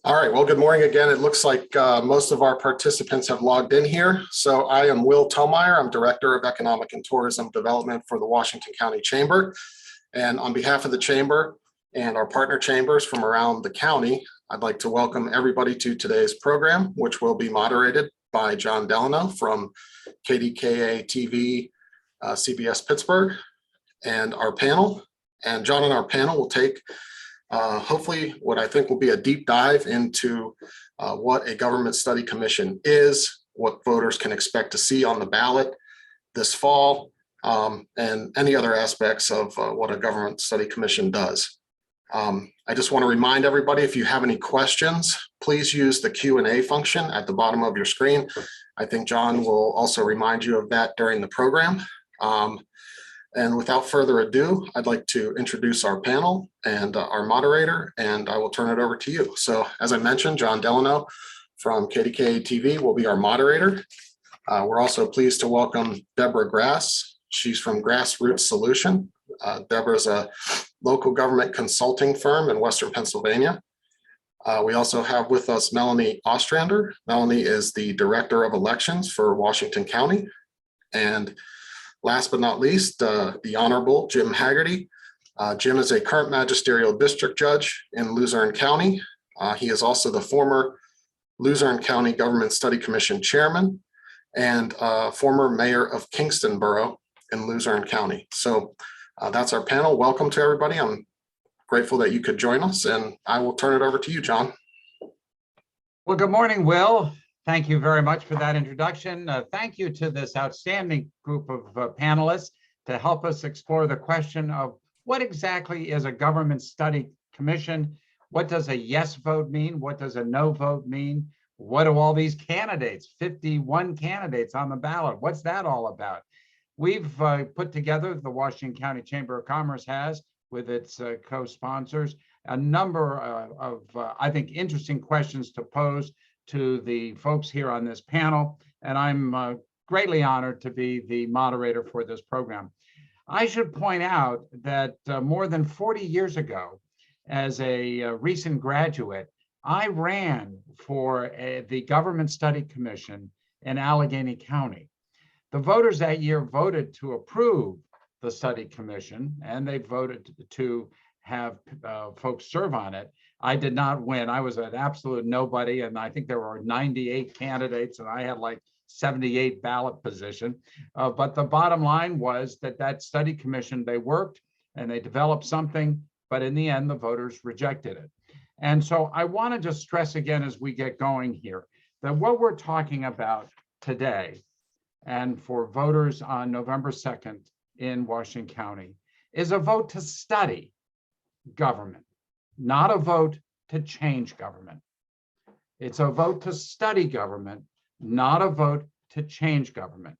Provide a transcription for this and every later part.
All right, well, good morning again. It looks like most of our participants have logged in here. So I am Will Tomeyer. I'm Director of Economic and Tourism Development for the Washington County Chamber. And on behalf of the Chamber and our partner chambers from around the county, I'd like to welcome everybody to today's program, which will be moderated by Jon Delano from KDKA-TV, CBS Pittsburgh, and our panel. And Jon and our panel will take hopefully what I think will be a deep dive into what a government study commission is, what voters can expect to see on the ballot this fall, and any other aspects of what a government study commission does. I just want to remind everybody, if you have any questions, please use the Q&A function at the bottom of your screen. I think Jon will also remind you of that during the program. And without further ado, I'd like to introduce our panel and our moderator, and I will turn it over to you. So as I mentioned, Jon Delano from KDKA-TV will be our moderator. We're also pleased to welcome Deborah Grass. She's from Grassroots Solution. Deborah's a local government consulting firm in Western Pennsylvania. We also have with us Melanie Ostrander. Melanie is the Director of Elections for Washington County. And last but not least, the Honorable Jim Haggerty. Jim is a current magisterial district judge in Luzerne County. He is also the former Luzerne County Government Study Commission chairman and former mayor of Kingston Borough in Luzerne County. So that's our panel. Welcome to everybody. I'm grateful that you could join us, and I will turn it over to you, Jon. Well, good morning, Will. Thank you very much for that introduction. Thank you to this outstanding group of panelists to help us explore the question of what exactly is a government study commission? What does a yes vote mean? What does a no vote mean? What do all these candidates, 51 candidates on the ballot, what's that all about? We've put together, the Washington County Chamber of Commerce has, with its co-sponsors, a number of I think, interesting questions to pose to the folks here on this panel, and I'm greatly honored to be the moderator for this program. I should point out that more than 40 years ago, as a recent graduate, I ran for the Government Study Commission in Allegheny County. The voters that year voted to approve the study commission, and they voted to have folks serve on it. I did not win. I was an absolute nobody, and I think there were 98 candidates, and I had like 78 ballot position. But the bottom line was that study commission, they worked and they developed something, but in the end, the voters rejected it. And so I want to just stress again as we get going here, that what we're talking about today, and for voters on November 2nd in Washington County, is a vote to study government, not a vote to change government. It's a vote to study government, not a vote to change government.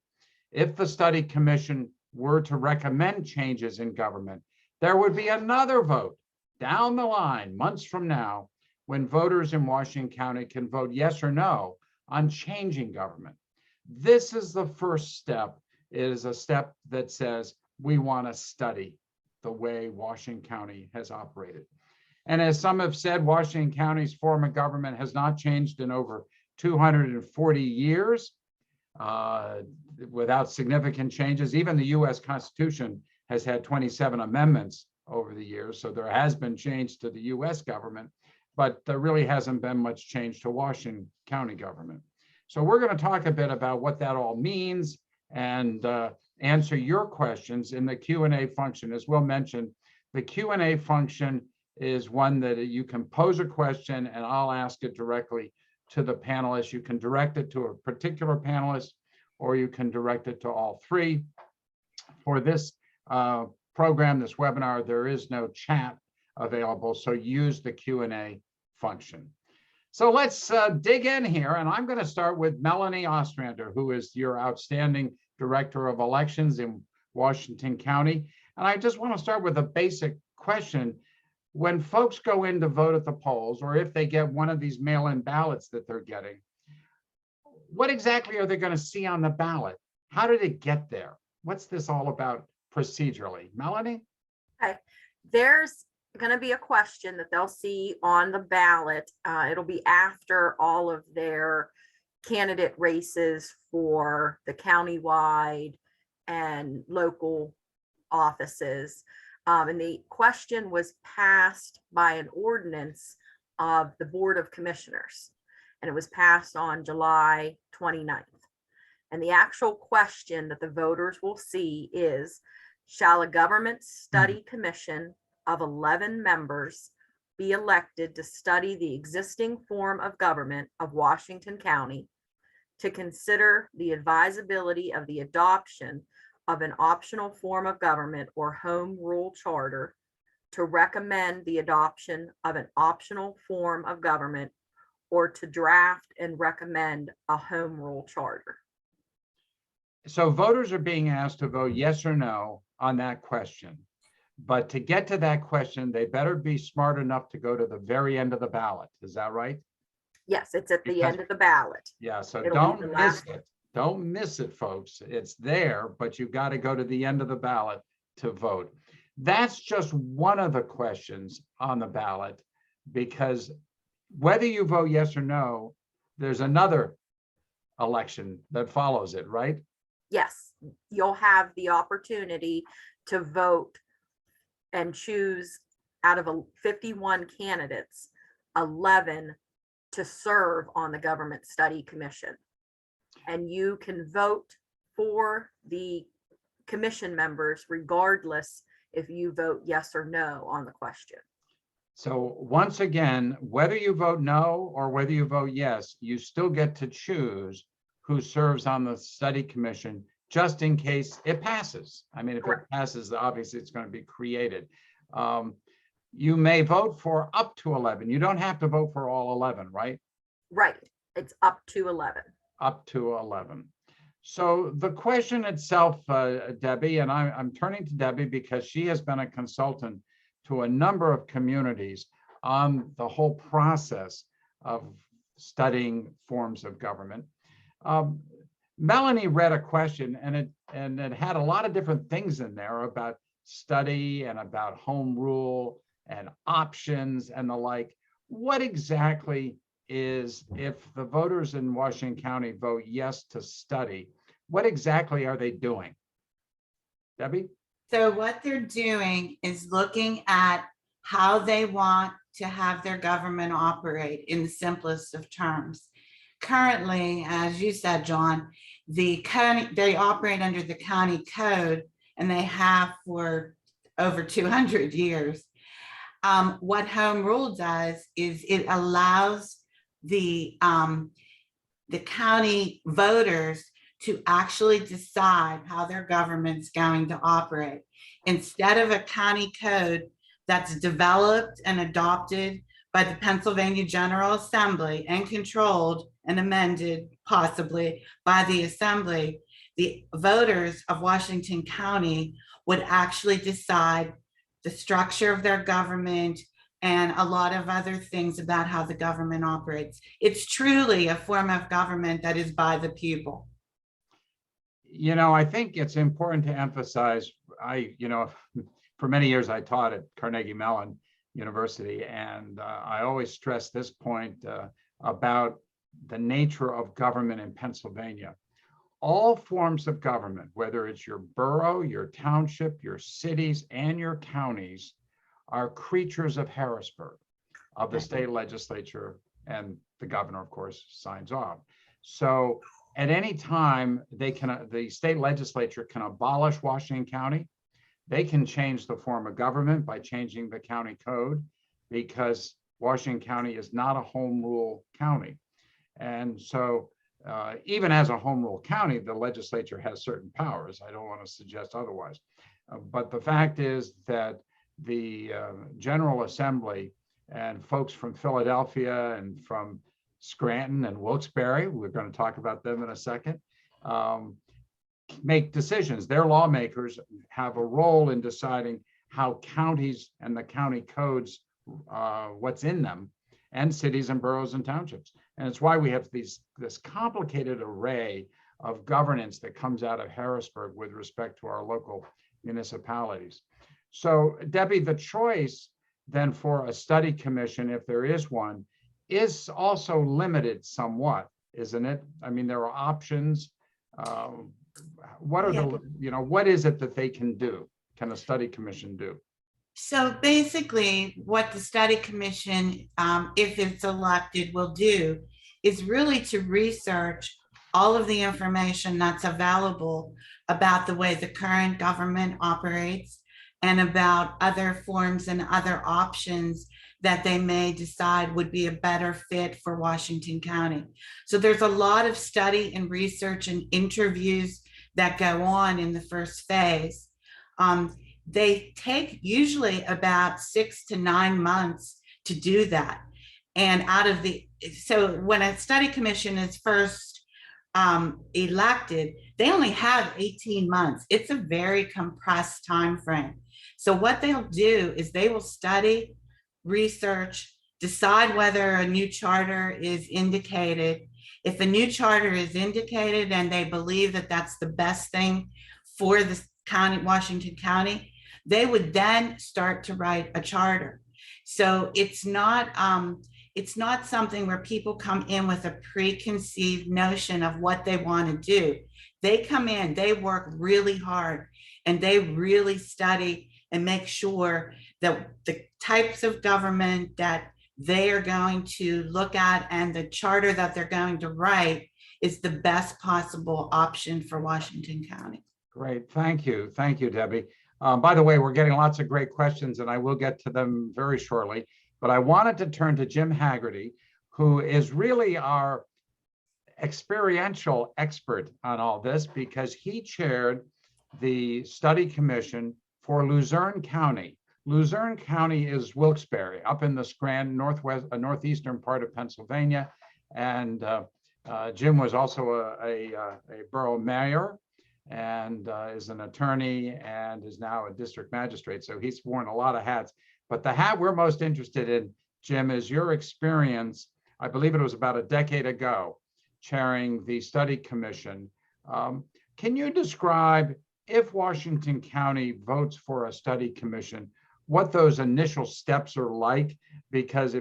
If the study commission were to recommend changes in government, there would be another vote down the line, months from now, when voters in Washington County can vote yes or no on changing government. This is the first step. It is a step that says we want to study the way Washington County has operated. And as some have said, Washington County's form of government has not changed in over 240 years without significant changes. Even the US Constitution has had 27 amendments over the years, so there has been change to the US government, but there really hasn't been much change to Washington County government. So we're going to talk a bit about what that all means and answer your questions in the Q&A function. As Will mentioned, the Q&A function is one that you can pose a question and I'll ask it directly to the panelists. You can direct it to a particular panelist, or you can direct it to all three. For this program, this webinar, there is no chat available, so use the Q&A function. So let's dig in here, and I'm going to start with Melanie Ostrander, who is your outstanding Director of Elections in Washington County. And I just want to start with a basic question. When folks go in to vote at the polls, or if they get one of these mail-in ballots that they're getting, what exactly are they going to see on the ballot? How did it get there? What's this all about procedurally? Melanie? Hi. There's going to be a question that they'll see on the ballot. It'll be after all of their candidate races for the countywide and local offices. And the question was passed by an ordinance of the Board of Commissioners, and it was passed on July 29th. And the actual question that the voters will see is, shall a government study commission of 11 members be elected to study the existing form of government of Washington County, to consider the advisability of the adoption of an optional form of government or home rule charter, to recommend the adoption of an optional form of government, or to draft and recommend a home rule charter? So voters are being asked to vote yes or no on that question. But to get to that question, they better be smart enough to go to the very end of the ballot. Is that right? Yes, it's at the end of the ballot. Yeah, so It'll be don't the miss last- it. Don't miss it, folks. It's there, but you've got to go to the end of the ballot to vote. That's just one of the questions on the ballot, because whether you vote yes or no, there's another election that follows it, right? Yes, you'll have the opportunity to vote and choose out of 51 candidates, 11 to serve on the Government Study Commission. And you can vote for the commission members regardless if you vote yes or no on the question. So once again, whether you vote no or whether you vote yes, you still get to choose who serves on the study commission, just in case it passes. I mean, if it passes, obviously it's going to be created. You may vote for up to 11. You don't have to vote for all 11, right? Right. It's up to 11. Up to 11. So the question itself, Debbie, and I'm turning to Debbie because she has been a consultant to a number of communities on the whole process of studying forms of government. Melanie read a question, and it had a lot of different things in there about study and about home rule and options and the like. What exactly is, if the voters in Washington County vote yes to study, what exactly are they doing? Debbie? So what they're doing is looking at how they want to have their government operate in the simplest of terms. Currently, as you said, John, the county, they operate under the county code, and they have for over 200 years. What home rule does is it allows the county voters to actually decide how their government's going to operate. Instead of a county code that's developed and adopted by the Pennsylvania General Assembly and controlled and amended possibly by the Assembly, the voters of Washington County would actually decide the structure of their government and a lot of other things about how the government operates. It's truly a form of government that is by the people. You know, I think it's important to emphasize, for many years I taught at Carnegie Mellon University, and I always stress this point about the nature of government in Pennsylvania. All forms of government, whether it's your borough, your township, your cities, and your counties, are creatures of Harrisburg, of the state legislature, and the governor, of course, signs off. So at any time, the state legislature can abolish Washington County. They can change the form of government by changing the county code, because Washington County is not a home rule county. And so even as a home rule county, the legislature has certain powers. I don't want to suggest otherwise. But the fact is that the General Assembly and folks from Philadelphia and from Scranton and Wilkes-Barre, we're going to talk about them in a second, make decisions. Their lawmakers have a role in deciding how counties and the county codes, what's in them, and cities and boroughs and townships. And it's why we have this complicated array of governance that comes out of Harrisburg with respect to our local municipalities. So Debbie, the choice then for a study commission, if there is one, is also limited somewhat, isn't it? I mean, there are options. What are the, what is it that they can do? Can a study commission do? So basically, what the study commission, if it's elected, will do is really to research all of the information that's available about the way the current government operates and about other forms and other options that they may decide would be a better fit for Washington County. So there's a lot of study and research and interviews that go on in the first phase. They take usually about 6 to 9 months to do that. And so when a study commission is first elected, they only have 18 months. It's a very compressed time frame. So what they'll do is they will study, research, decide whether a new charter is indicated. If a new charter is indicated and they believe that that's the best thing for the county, Washington County, they would then start to write a charter. So it's not something where people come in with a preconceived notion of what they want to do. They come in, they work really hard, and they really study and make sure that the types of government that they are going to look at and the charter that they're going to write is the best possible option for Washington County. Great, thank you. Thank you, Debbie. By the way, we're getting lots of great questions and I will get to them very shortly, but I wanted to turn to Jim Haggerty, who is really our experiential expert on all this because he chaired the study commission for Luzerne County. Luzerne County is Wilkes-Barre, up in the Scranton, northeastern part of Pennsylvania. And Jim was also a borough mayor and is an attorney and is now a district magistrate. So he's worn a lot of hats. But the hat we're most interested in, Jim, is your experience. I believe it was about a decade ago, chairing the study commission. Can you describe, if Washington County votes for a study commission, what those initial steps are like? Because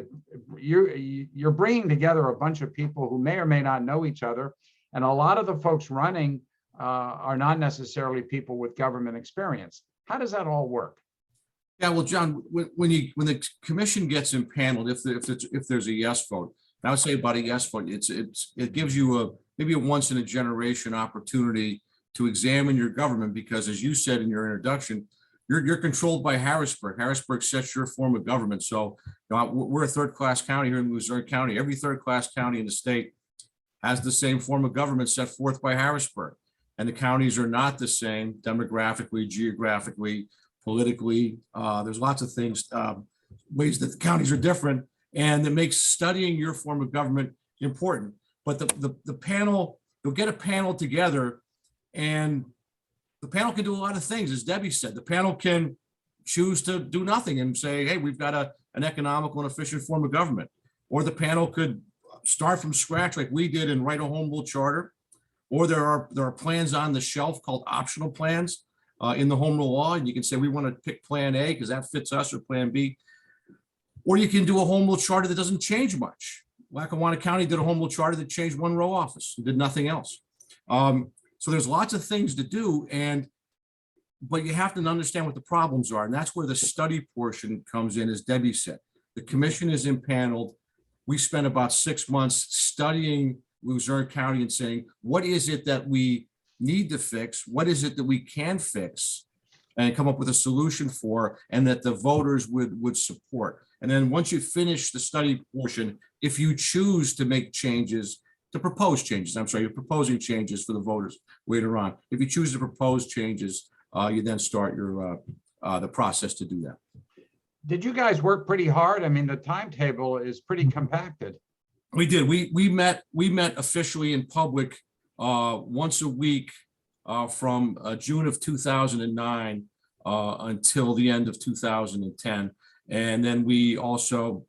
you're bringing together a bunch of people who may or may not know each other, and a lot of the folks running are not necessarily people with government experience. How does that all work? Yeah, well, John, when the commission gets impaneled, if there's a yes vote, and I would say about a yes vote, it gives you maybe a once in a generation opportunity to examine your government, because as you said in your introduction, you're controlled by Harrisburg. Harrisburg sets your form of government. So we're a third-class county here in Luzerne County. Every third-class county in the state has the same form of government set forth by Harrisburg. And the counties are not the same demographically, geographically, politically. There's lots of things, ways that the counties are different, and that makes studying your form of government important. But the panel, you'll get a panel together, and the panel can do a lot of things, as Debbie said. The panel can choose to do nothing and say, hey, we've got an economical and efficient form of government. Or the panel could start from scratch like we did and write a home rule charter. Or there are plans on the shelf called optional plans in the home rule law. And you can say, we want to pick plan A because that fits us, or plan B. Or you can do a home rule charter that doesn't change much. Lackawanna County did a home rule charter that changed one row office and did nothing else. So there's lots of things to do, but you have to understand what the problems are. And that's where the study portion comes in, as Debbie said. The commission is impaneled. We spent about 6 months studying Luzerne County and saying, what is it that we need to fix? What is it that we can fix and come up with a solution for, and that the voters would support? And then once you finish the study portion, if you choose to make changes, to propose changes, you're proposing changes for the voters later on. If you choose to propose changes, you then start the process to do that. Did you guys work pretty hard? I mean, the timetable is pretty compacted. We did. We met officially in public once a week from June of 2009 until the end of 2010. And then we also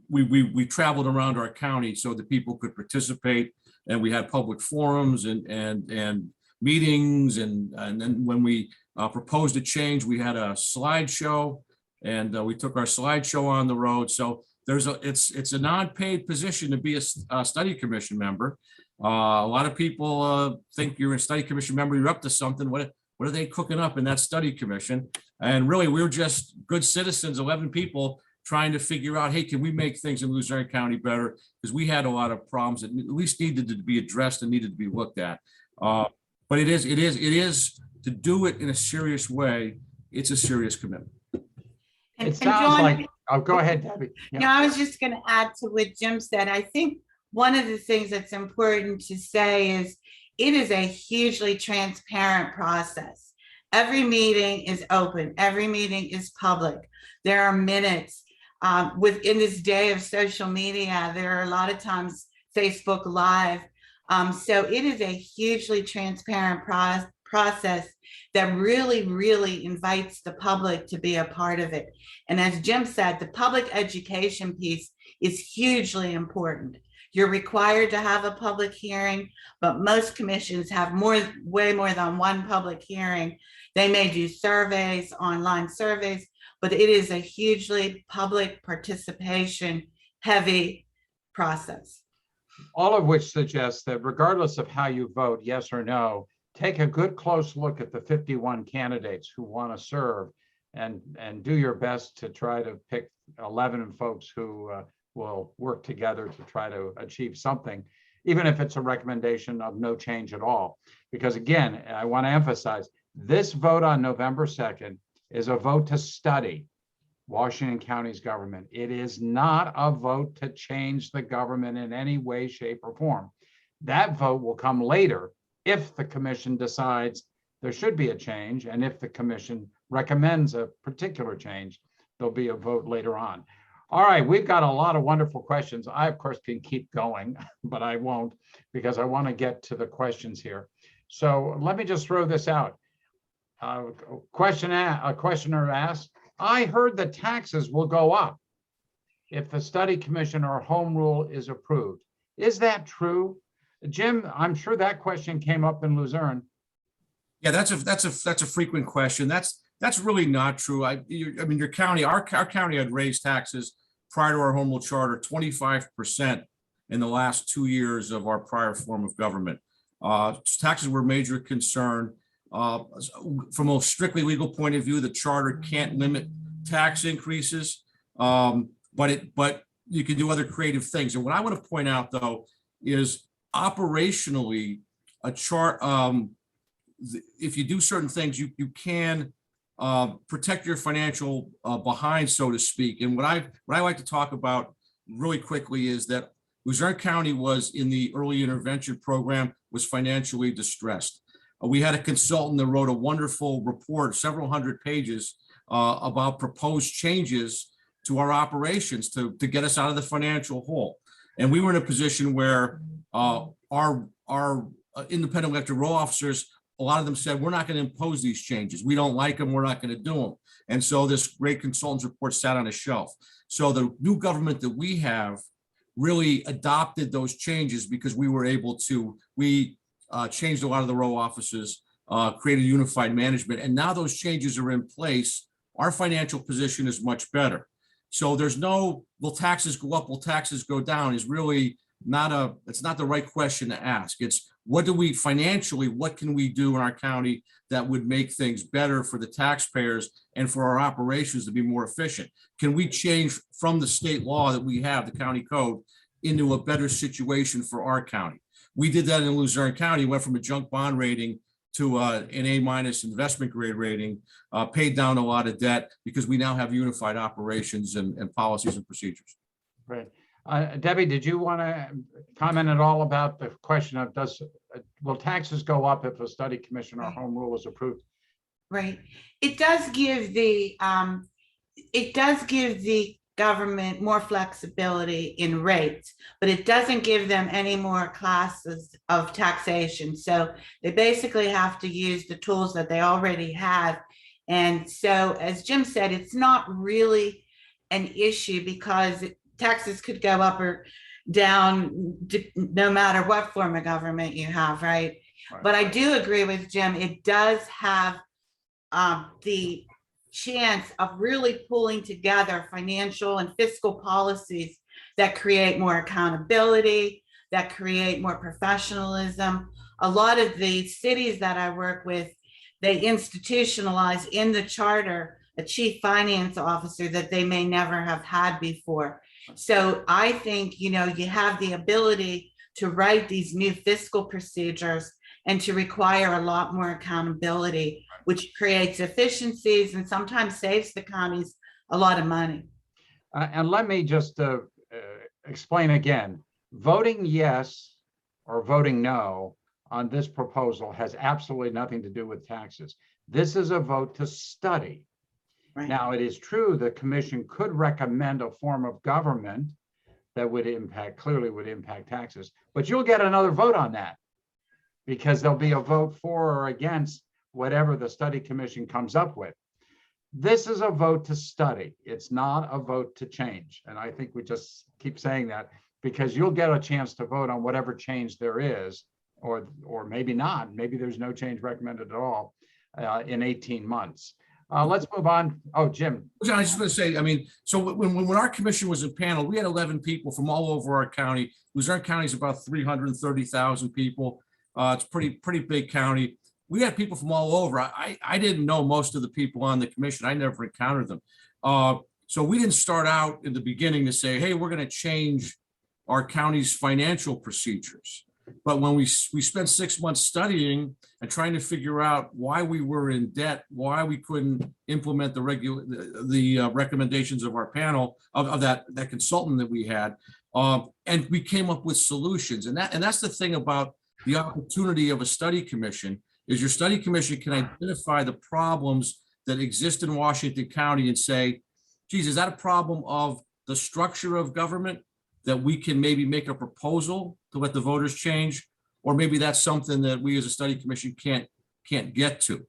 we traveled around our county so that people could participate, and we had public forums and meetings, and then when we proposed a change, we had a slideshow, and we took our slideshow on the road. So it's a non-paid position to be a study commission member. A lot of people think you're a study commission member, you're up to something. What are they cooking up in that study commission? And really, we're just good citizens, 11 people trying to figure out, hey, can we make things in Luzerne County better? Because we had a lot of problems that at least needed to be addressed and needed to be looked at. But it is to do it in a serious way. It's a serious commitment. It sounds like, oh, go ahead, Debbie. Yeah. No, I was just going to add to what Jim said. I think one of the things that's important to say is it is a hugely transparent process. Every meeting is open. Every meeting is public. There are minutes. Within this day of social media, there are a lot of times Facebook Live. So it is a hugely transparent process that really, really invites the public to be a part of it. And as Jim said, the public education piece is hugely important. You're required to have a public hearing, but most commissions have way more than one public hearing. They may do surveys, online surveys, but it is a hugely public participation heavy process. All of which suggests that regardless of how you vote, yes or no, take a good close look at the 51 candidates who want to serve and do your best to try to pick 11 folks who will work together to try to achieve something, even if it's a recommendation of no change at all. Because again, I want to emphasize, this vote on November 2nd is a vote to study Washington County's government. It is not a vote to change the government in any way, shape, or form. That vote will come later if the commission decides there should be a change, and if the commission recommends a particular change, there'll be a vote later on. All right, we've got a lot of wonderful questions. I, of course, can keep going, but I won't because I want to get to the questions here. So let me just throw this out. A questioner asked, I heard the taxes will go up if the study commission or home rule is approved. Is that true? Jim, I'm sure that question came up in Luzerne. Yeah, that's a frequent question. That's really not true. I mean, your county, our county had raised taxes prior to our home rule charter 25% in the last 2 years of our prior form of government. Taxes were a major concern. From a strictly legal point of view, the charter can't limit tax increases, but you can do other creative things. And what I want to point out, though, is operationally, a chart. If you do certain things, you can protect your financial behind, so to speak. And what I like to talk about really quickly is that Luzerne County was in the early intervention program, was financially distressed. We had a consultant that wrote a wonderful report, several hundred pages, about proposed changes to our operations to get us out of the financial hole. And we were in a position where our independent elected roll officers, a lot of them said, we're not going to impose these changes. We don't like them. We're not going to do them. And so this great consultant's report sat on a shelf. So the new government that we have really adopted those changes because we were able to, changed a lot of the row offices, created unified management, and now those changes are in place. Our financial position is much better. So there's no, will taxes go up, will taxes go down is really it's not the right question to ask. It's what do we financially, what can we do in our county that would make things better for the taxpayers and for our operations to be more efficient? Can we change from the state law that we have, the county code, into a better situation for our county? We did that in Luzerne County, went from a junk bond rating to an A- investment grade rating, paid down a lot of debt because we now have unified operations and policies and procedures. Right. Debbie, did you want to comment at all about the question of will taxes go up if a study commission or home rule is approved? Right. It does give the government more flexibility in rates, but it doesn't give them any more classes of taxation. So they basically have to use the tools that they already have. And so, as Jim said, it's not really an issue because taxes could go up or down no matter what form of government you have, right? But I do agree with Jim. It does have the chance of really pulling together financial and fiscal policies that create more accountability, that create more professionalism. A lot of the cities that I work with, they institutionalize in the charter a chief finance officer that they may never have had before. So I think, you have the ability to write these new fiscal procedures and to require a lot more accountability, which creates efficiencies and sometimes saves the counties a lot of money. And let me just explain again, voting yes or voting no on this proposal has absolutely nothing to do with taxes. This is a vote to study. Right. Now, it is true the commission could recommend a form of government that would clearly would impact taxes, but you'll get another vote on that because there'll be a vote for or against whatever the study commission comes up with. This is a vote to study. It's not a vote to change. And I think we just keep saying that because you'll get a chance to vote on whatever change there is, or maybe not. Maybe there's no change recommended at all in 18 months. Let's move on. Oh, Jim. John, I was just going to say, I mean, so when our commission was in panel, we had 11 people from all over our county. Luzerne County is about 330,000 people. It's pretty big county. We had people from all over. I didn't know most of the people on the commission. I never encountered them. So we didn't start out in the beginning to say, hey, we're going to change our county's financial procedures. But when we spent 6 months studying and trying to figure out why we were in debt, why we couldn't implement the recommendations of our panel of that consultant that we had, and we came up with solutions. And that's the thing about the opportunity of a study commission is your study commission can identify the problems that exist in Washington County and say, geez, is that a problem of the structure of government that we can maybe make a proposal to let the voters change? Or maybe that's something that we as a study commission can't get to.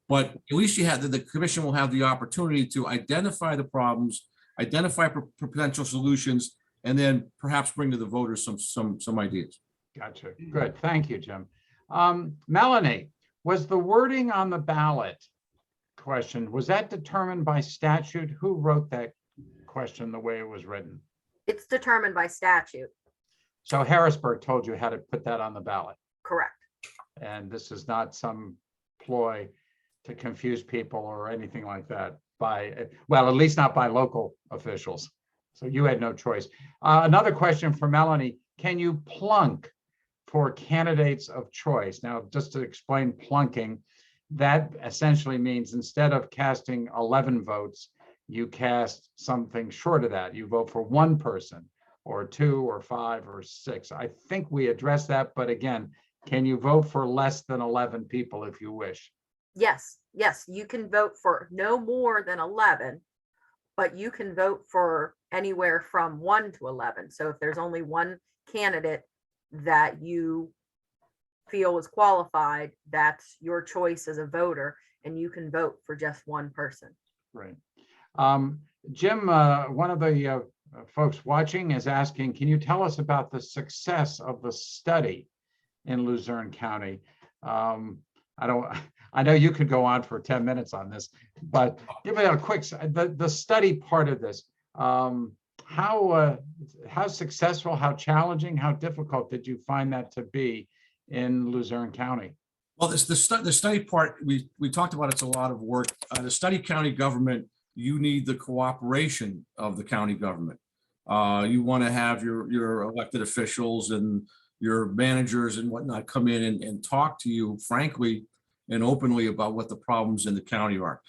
But at least the commission will have the opportunity to identify the problems, identify potential solutions, and then perhaps bring to the voters some ideas. Gotcha. Good. Thank you, Jim. Melanie, was the wording on the ballot question, was that determined by statute? Who wrote that question the way it was written? It's determined by statute. So Harrisburg told you how to put that on the ballot. Correct. And this is not some ploy to confuse people or anything like that well, at least not by local officials. So you had no choice. Another question for Melanie, can you plunk for candidates of choice? Now, just to explain plunking, that essentially means instead of casting 11 votes, you cast something short of that. You vote for one person or 2 or 5 or 6. I think we addressed that, but again, can you vote for less than 11 people if you wish? Yes, you can vote for no more than 11, but you can vote for anywhere from 1 to 11. So if there's only one candidate that you feel is qualified, that's your choice as a voter, and you can vote for just one person. Right. Jim, one of the folks watching is asking, can you tell us about the success of the study in Luzerne County? I know you could go on for 10 minutes on this, but give me a quick, the study part of this. How successful, how challenging, how difficult did you find that to be in Luzerne County? Well, the study part, we talked about, it's a lot of work. The study county government, you need the cooperation of the county government. You want to have your elected officials and your managers and whatnot come in and talk to you frankly and openly about what the problems in the county are.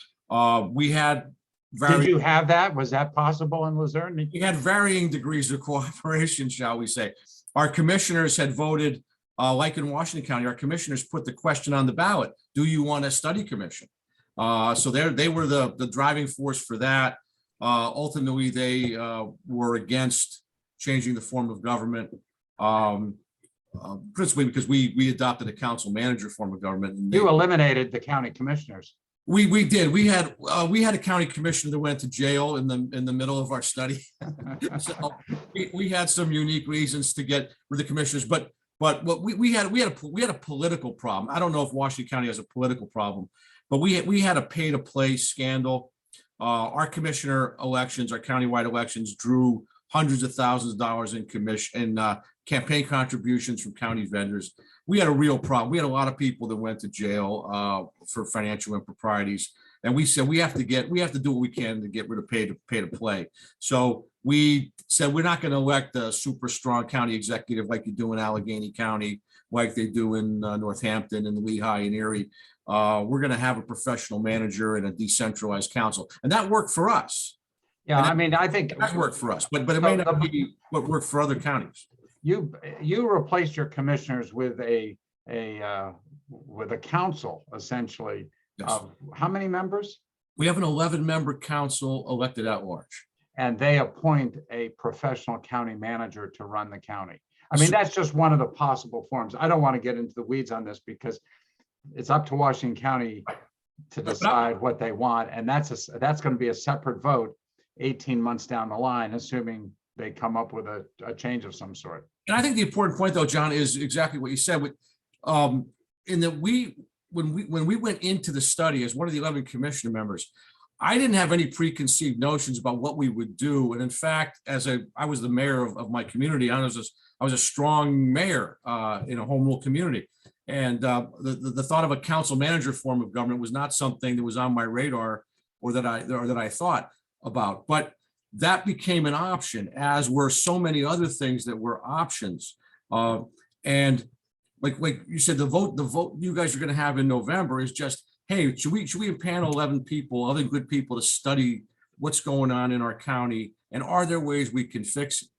We had Did you have that? Was that possible in Luzerne? We had varying degrees of cooperation, shall we say. Our commissioners had voted, like in Washington County, our commissioners put the question on the ballot, do you want a study commission? So they were the driving force for that. Ultimately, they were against changing the form of government, principally because we adopted a council manager form of government. You eliminated the county commissioners. We did. We had a county commissioner that went to jail in the middle of our study. So we had some unique reasons to get rid of the commissioners, but what we had a political problem. I don't know if Washington County has a political problem, but we had a pay to play scandal Our commissioner elections, our countywide elections drew hundreds of thousands of dollars in commission and campaign contributions from county vendors. We had a real problem. We had a lot of people that went to jail for financial improprieties. And we said, we have to do what we can to get rid of pay to play. So we said, we're not going to elect a super strong county executive like you do in Allegheny County, like they do in Northampton and Lehigh and Erie. We're going to have a professional manager and a decentralized council. And that worked for us. Yeah, I mean, I think That worked for us, but it may not be what worked for other counties. you replaced your commissioners with a council, essentially. Yes. Of how many members? We have an 11-member council elected at large. And they appoint a professional county manager to run the county. I mean, that's just one of the possible forms. I don't want to get into the weeds on this because it's up to Washington County to decide what they want. And that's going to be a separate vote 18 months down the line, assuming they come up with a change of some sort. And I think the important point, though, John, is exactly what you said. In that when we went into the study as one of the 11 commissioner members, I didn't have any preconceived notions about what we would do. And in fact, I was the mayor of my community, I was a strong mayor in a home rule community. And the thought of a council manager form of government was not something that was on my radar or that I thought about. But that became an option, as were so many other things that were options. And like you said, the vote you guys are going to have in November is just, hey, should we impanel 11 people, other good people, to study what's going on in our county, and are there ways we can fix it?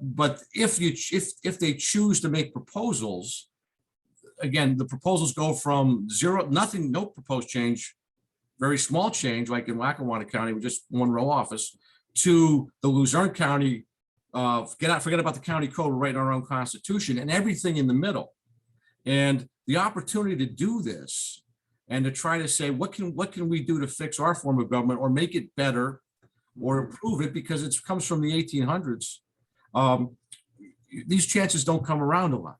But if they choose to make proposals, again, the proposals go from zero, nothing, no proposed change, very small change, like in Lackawanna County with just one row office, to the Luzerne County, forget about the county code, we're writing our own constitution, and everything in the middle. And the opportunity to do this and to try to say, what can we do to fix our form of government or make it better or improve it, because it comes from the 1800s. These chances don't come around a lot.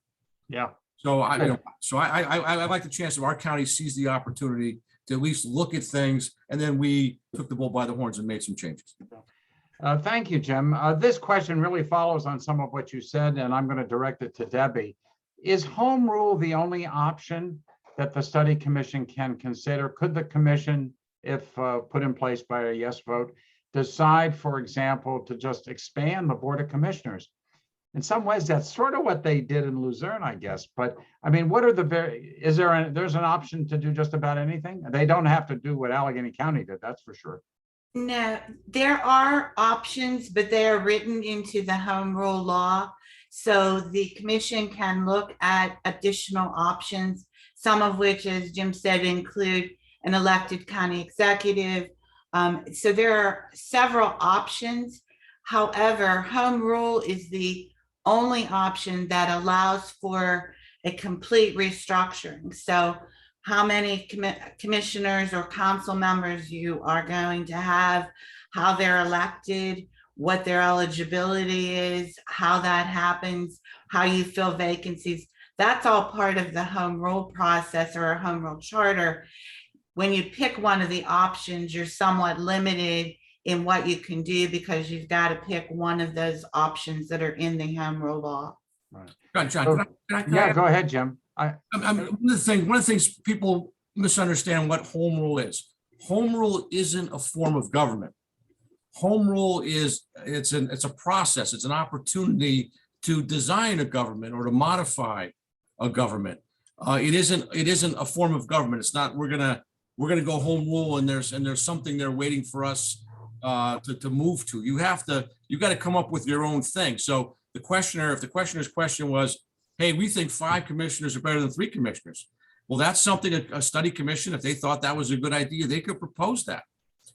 Yeah. So I like the chance of our county sees the opportunity to at least look at things, and then we took the bull by the horns and made some changes. Thank you, Jim. This question really follows on some of what you said, and I'm going to direct it to Debbie. Is home rule the only option that the study commission can consider? Could the commission, if put in place by a yes vote, decide, for example, to just expand the board of commissioners? In some ways, that's sort of what they did in Luzerne, I guess. But I mean, what are there's an option to do just about anything? They don't have to do what Allegheny County did, that's for sure. No, there are options, but they are written into the home rule law. So the commission can look at additional options, some of which, as Jim said, include an elected county executive. So there are several options. However, home rule is the only option that allows for a complete restructuring. So how many commissioners or council members you are going to have, how they're elected, what their eligibility is, how that happens, how you fill vacancies. That's all part of the home rule process or a home rule charter. When you pick one of the options, you're somewhat limited in what you can do because you've got to pick one of those options that are in the home rule law. Right. John, Yeah, go ahead, Jim. one of the things people misunderstand what home rule is. Home rule isn't a form of government. Home rule it's a process. It's an opportunity to design a government or to modify a government. It isn't a form of government. It's not we're gonna go home rule and there's something there waiting for us to move to. You got to come up with your own thing. So if the questioner's question was, hey, we think 5 commissioners are better than 3 commissioners. Well, that's something a study commission, if they thought that was a good idea, they could propose that.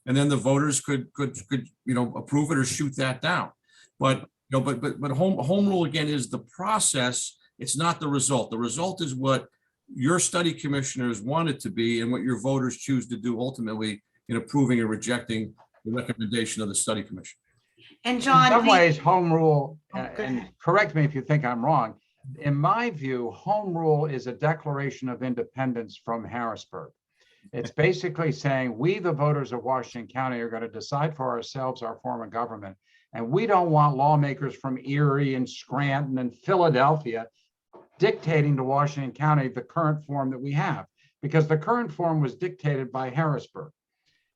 And then the voters could approve it or shoot that down. But home rule again is the process. It's not the result. The result is what your study commissioners want it to be and what your voters choose to do ultimately in approving or rejecting the recommendation of the study commission. And John, in some ways, home rule, and ahead. correct me if you think I'm wrong, in my view, home rule is a declaration of independence from Harrisburg. It's basically saying we, the voters of Washington County, are going to decide for ourselves our form of government. And we don't want lawmakers from Erie and Scranton and Philadelphia dictating to Washington County the current form that we have, because the current form was dictated by Harrisburg.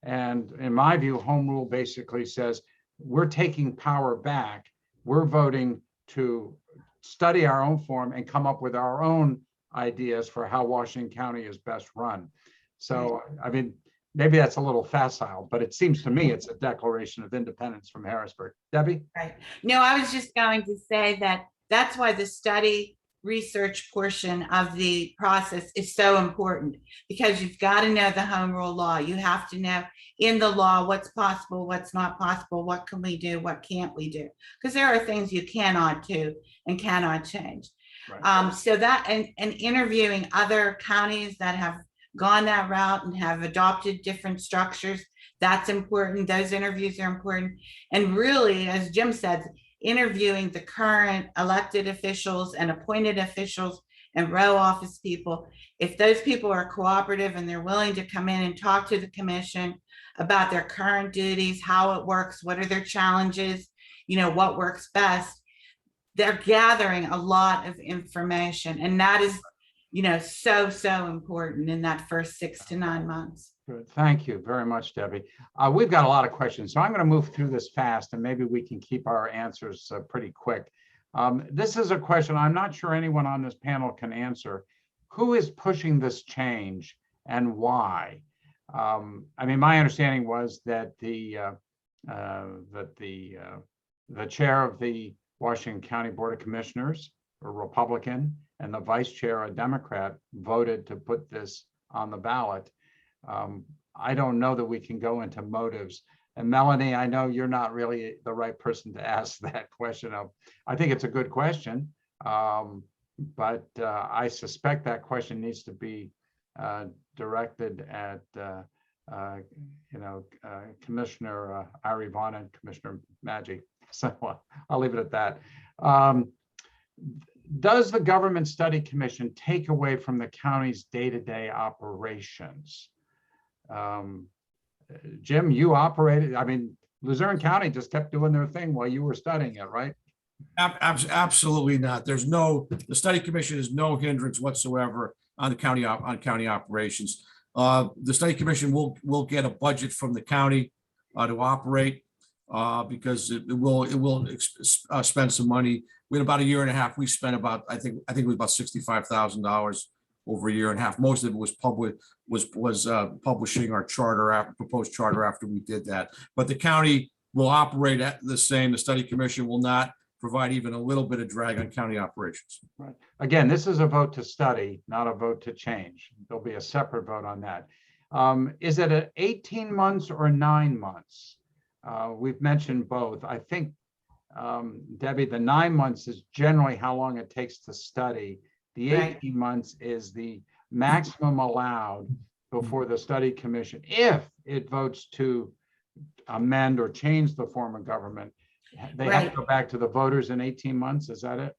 And in my view, home rule basically says we're taking power back. We're voting to study our own form and come up with our own ideas for how Washington County is best run. So, I mean, maybe that's a little facile, but it seems to me it's a declaration of independence from Harrisburg. Debbie? Right. No, I was just going to say that that's why the study research portion of the process is so important, because you've got to know the home rule law. You have to know in the law what's possible, what's not possible, what can we do, what can't we do, because there are things you cannot do and cannot change. Right. So that and interviewing other counties that have gone that route and have adopted different structures, that's important. Those interviews are important. And really, as Jim said, interviewing the current elected officials and appointed officials and row office people. If those people are cooperative and they're willing to come in and talk to the commission about their current duties, how it works, what are their challenges, you know, what works best, they're gathering a lot of information. And that is, you know, so important in that first 6 to 9 months. Good. Thank you very much, Debbie. We've got a lot of questions, so I'm going to move through this fast, and maybe we can keep our answers pretty quick. This is a question I'm not sure anyone on this panel can answer. Who is pushing this change and why? I mean, my understanding was that the chair of the Washington County Board of Commissioners, a Republican, and the vice chair, a Democrat, voted to put this on the ballot. I don't know that we can go into motives. And Melanie, I know you're not really the right person to ask that question. I think it's a good question, but I suspect that question needs to be directed at Commissioner Ari Vaughn and Commissioner Maggi. So I'll leave it at that. Does the Government Study Commission take away from the county's day-to-day operations? Jim, you operated, I mean, Luzerne County just kept doing their thing while you were studying it, right? Absolutely not. The study commission is no hindrance whatsoever on the county operations. The study commission will get a budget from the county to operate because it will spend some money. We had about a year and a half. We spent about, I think it was about $65,000 over a year and a half. Most of it was publishing our charter, proposed charter after we did that. But the county will operate at the same. The study commission will not provide even a little bit of drag on county operations. Right. Again, this is a vote to study, not a vote to change. There'll be a separate vote on that. Is it at 18 months or 9 months? We've mentioned both. I think, Debbie, the 9 months is generally how long it takes to study. The 18 months is the maximum allowed before the study commission, if it votes to amend or change the form of government, they have to go back to the voters in 18 months. Is that it?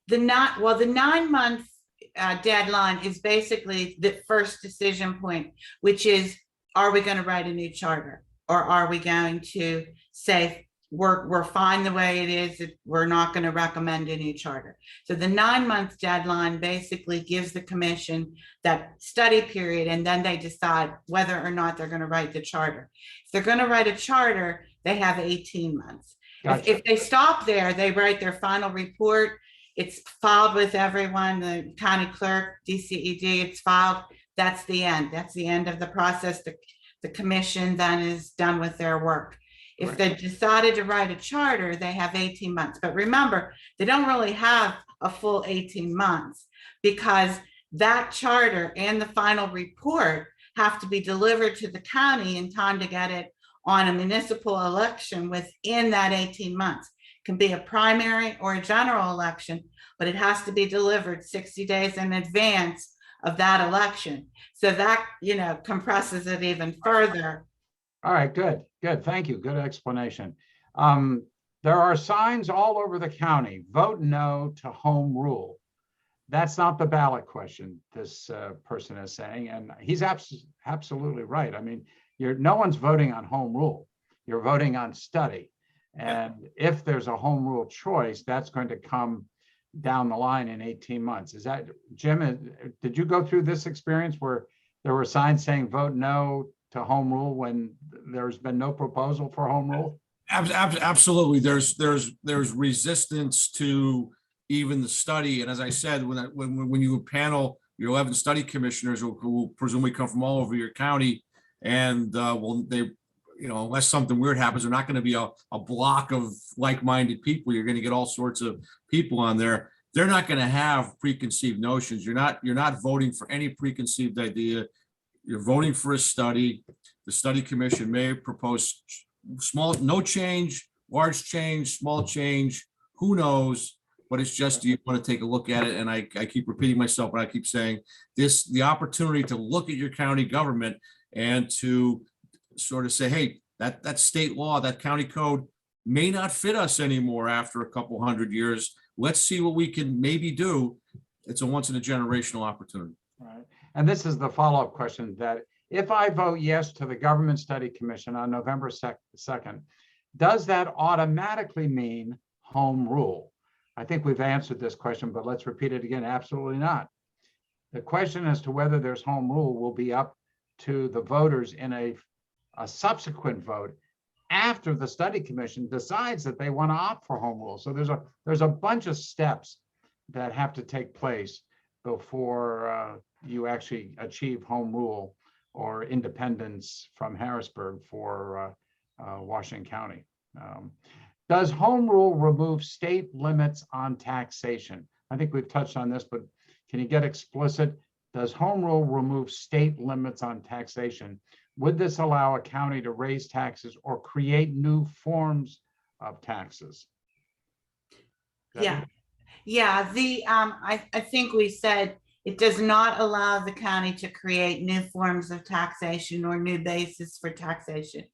The 9 month deadline is basically the first decision point, which is, are we going to write a new charter, or are we going to say we're fine the way it is, we're not going to recommend a new charter? So the 9 month deadline basically gives the commission that study period, and then they decide whether or not they're going to write the charter. If they're going to write a charter, they have 18 months. Gotcha. If they stop there, they write their final report. It's filed with everyone, the county clerk, DCED, it's filed. That's the end. That's the end of the process. The commission then is done with their work. If they decided to write a charter, they have 18 months. But remember, they don't really have a full 18 months, because that charter and the final report have to be delivered to the county in time to get it on a municipal election within that 18 months. It can be a primary or a general election, but it has to be delivered 60 days in advance of that election. So that, compresses it even further. All right, good. Thank you. Good explanation. There are signs all over the county: vote no to home rule. That's not the ballot question, this person is saying, and he's absolutely right. I mean, no one's voting on home rule. You're voting on study. And if there's a home rule choice, that's going to come down the line in 18 months. Is that, Jim, did you go through this experience where there were signs saying vote no to home rule when there's been no proposal for home rule? Absolutely. There's resistance to even the study. And as I said, when you panel your 11 study commissioners who presumably come from all over your county, and unless something weird happens, they're not going to be a block of like-minded people. You're going to get all sorts of people on there. They're not going to have preconceived notions. You're not voting for any preconceived idea. You're voting for a study. The study commission may propose no change, large change, small change, who knows? But it's just, you want to take a look at it. And I keep repeating myself, but I keep saying the opportunity to look at your county government and to sort of say, hey, that state law, that county code may not fit us anymore after a couple hundred years. Let's see what we can maybe do. It's a once in a generational opportunity. Right. And this is the follow-up question, that if I vote yes to the Government Study Commission on November 2nd, does that automatically mean home rule? I think we've answered this question, but let's repeat it again. Absolutely not. The question as to whether there's home rule will be up to the voters in a subsequent vote after the study commission decides that they want to opt for home rule. So there's a bunch of steps that have to take place before you actually achieve home rule or independence from Harrisburg for Washington County. Does home rule remove state limits on taxation? I think we've touched on this, but can you get explicit? Does home rule remove state limits on taxation? Would this allow a county to raise taxes or create new forms of taxes? Yeah. I think we said it does not allow the county to create new forms of taxation or new basis for taxation.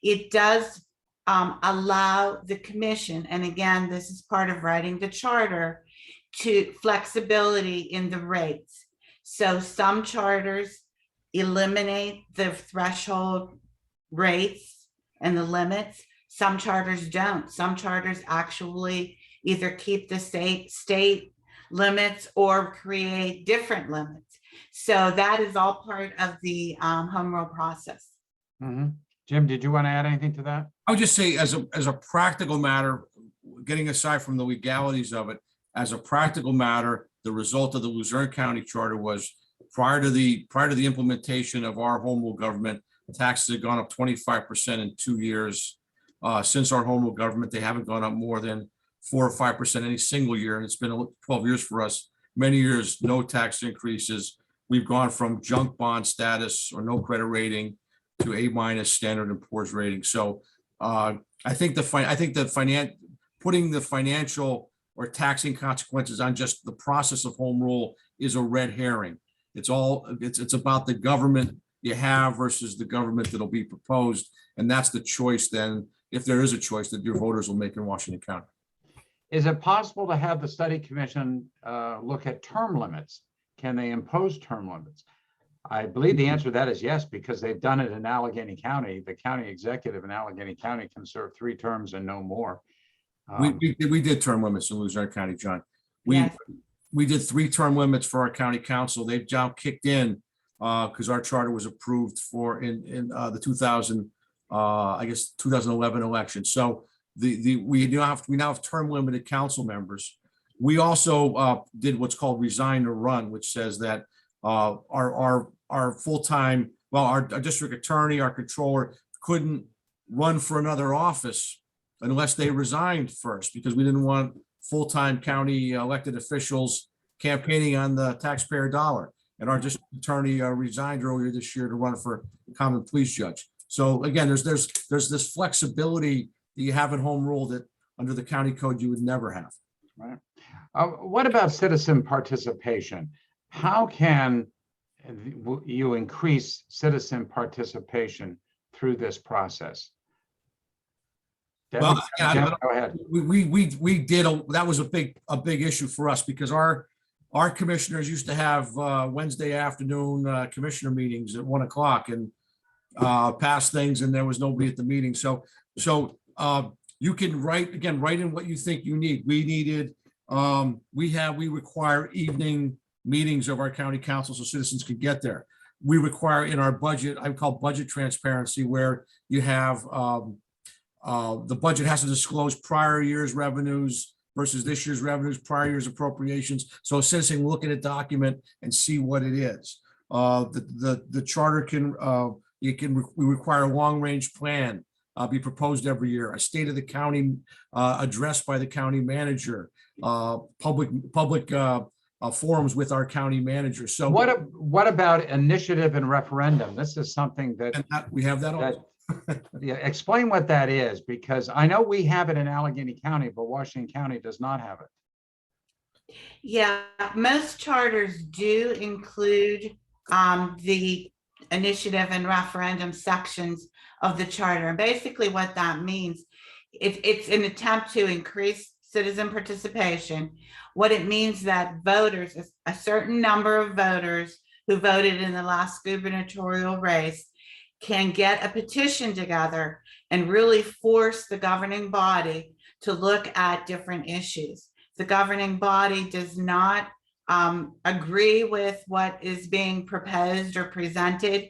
It does allow the commission, and again, this is part of writing the charter, to flexibility in the rates. So some charters eliminate the threshold rates and the limits. Some charters don't. Some charters actually either keep the state limits or create different limits. So that is all part of the home rule process. Mm-hmm. Jim, did you want to add anything to that? I would just say, as a practical matter, getting aside from the legalities of it, as a practical matter, the result of the Luzerne County Charter was prior to the implementation of our home rule government, taxes had gone up 25% in 2 years. Since our home rule government, they haven't gone up more than 4 or 5% any single year, and it's been 12 years for us. Many years, no tax increases. We've gone from junk bond status or no credit rating to A- Standard & Poor's rating. So I think putting the financial or taxing consequences on just the process of home rule is a red herring. It's about the government you have versus the government that'll be proposed, and that's the choice. Then, if there is a choice that your voters will make in Washington County. Is it possible to have the study commission look at term limits? Can they impose term limits? I believe the answer to that is yes, because they've done it in Allegheny County. The county executive in Allegheny County can serve 3 terms and no more. We did term limits in Luzerne County, John. We did 3 term limits for our county council. They've now kicked in because our charter was approved for in the 2011 election. So we now have term limited council members. We also did what's called resign or run, which says that our full-time, our district attorney, our controller couldn't run for another office unless they resigned first, because we didn't want full-time county elected officials campaigning on the taxpayer dollar. And our district attorney resigned earlier this year to run for common pleas judge. So again, there's this flexibility that you have in home rule that under the county code you would never have. Right. What about citizen participation? How can you increase citizen participation through this process? Well, Debbie, go ahead. We did that was a big issue for us, because our our commissioners used to have Wednesday afternoon commissioner meetings at 1 o'clock and pass things, and there was nobody at the meeting. So you can write in what you think you need. We needed, we require evening meetings of our county council so citizens could get there. We require in our budget, I call budget transparency, where you have the budget has to disclose prior year's revenues versus this year's revenues, prior year's appropriations. So a citizen can look at a document and see what it is. The charter we require a long-range plan be proposed every year, a state of the county addressed by the county manager, public forums with our county manager. So what about initiative and referendum? This is something that we have that also. Yeah, explain what that is, because I know we have it in Allegheny County, but Washington County does not have it. Yeah, most charters do include the initiative and referendum sections of the charter. And basically what that means, it's an attempt to increase citizen participation. What it means that voters, a certain number of voters who voted in the last gubernatorial race, can get a petition together and really force the governing body to look at different issues. The governing body does not agree with what is being proposed or presented,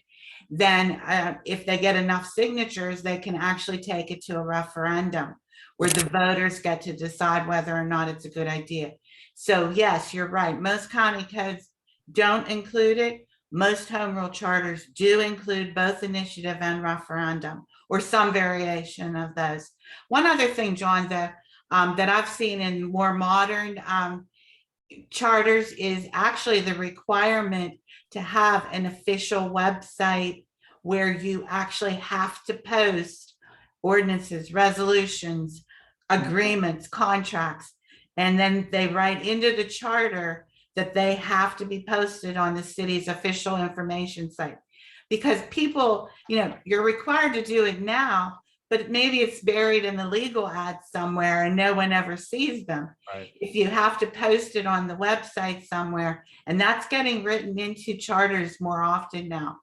then if they get enough signatures, they can actually take it to a referendum where the voters get to decide whether or not it's a good idea. So yes, you're right. Most county codes don't include it. Most home rule charters do include both initiative and referendum, or some variation of those. One other thing, John, that I've seen in more modern charters is actually the requirement to have an official website where you actually have to post ordinances, resolutions, agreements, contracts, and then they write into the charter that they have to be posted on the city's official information site. Because people, you're required to do it now, but maybe it's buried in the legal ads somewhere and no one ever sees them. Right. If you have to post it on the website somewhere, and that's getting written into charters more often now.